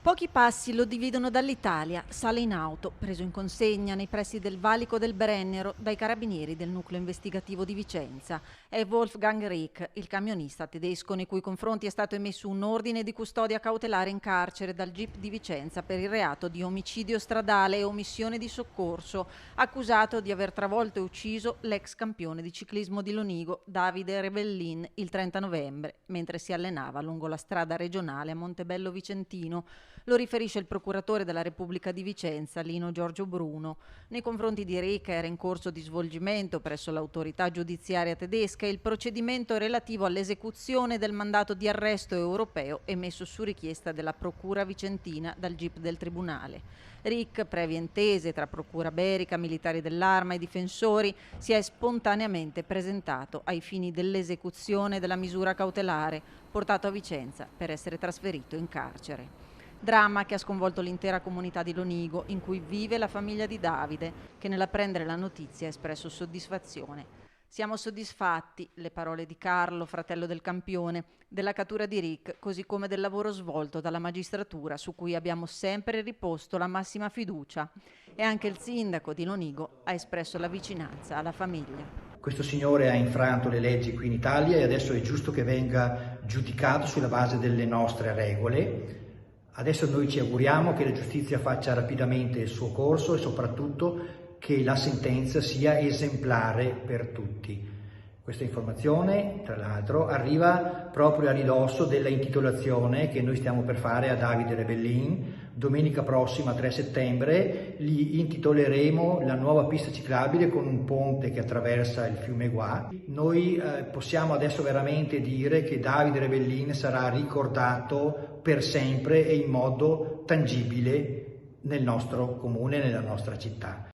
Pochi passi lo dividono dall'Italia. Sale in auto, preso in consegna nei pressi del valico del Brennero dai carabinieri del nucleo investigativo di Vicenza. È Wolfgang Rieck, il camionista tedesco nei cui confronti è stato emesso un ordine di custodia cautelare in carcere dal GIP di Vicenza per il reato di omicidio stradale e omissione di soccorso, accusato di aver travolto e ucciso l'ex campione di ciclismo di Lonigo, Davide Rebellin, il 30 novembre, mentre si allenava lungo la strada regionale a Montebello Vicentino. Lo riferisce il procuratore della Repubblica di Vicenza, Lino Giorgio Bruno. Nei confronti di Rieck era in corso di svolgimento presso l'autorità giudiziaria tedesca il procedimento relativo all'esecuzione del mandato di arresto europeo emesso su richiesta della Procura Vicentina dal GIP del Tribunale. Rieck, previe intese tra Procura Berica, militari dell'Arma e difensori, si è spontaneamente presentato ai fini dell'esecuzione della misura cautelare, portato a Vicenza per essere trasferito in carcere. Dramma che ha sconvolto l'intera comunità di Lonigo, in cui vive la famiglia di Davide, che nell'apprendere la notizia ha espresso soddisfazione. Siamo soddisfatti, le parole di Carlo, fratello del campione, della cattura di Rieck, così come del lavoro svolto dalla magistratura, su cui abbiamo sempre riposto la massima fiducia. E anche il sindaco di Lonigo ha espresso la vicinanza alla famiglia. Questo signore ha infranto le leggi qui in Italia e adesso è giusto che venga giudicato sulla base delle nostre regole. Adesso noi ci auguriamo che la giustizia faccia rapidamente il suo corso e soprattutto che la sentenza sia esemplare per tutti. Questa informazione, tra l'altro, arriva proprio a ridosso della intitolazione che noi stiamo per fare a Davide Rebellin. Domenica prossima, 3 settembre, gli intitoleremo la nuova pista ciclabile con un ponte che attraversa il fiume Gua. Noi possiamo adesso veramente dire che Davide Rebellin sarà ricordato per sempre e in modo tangibile nel nostro comune, nella nostra città.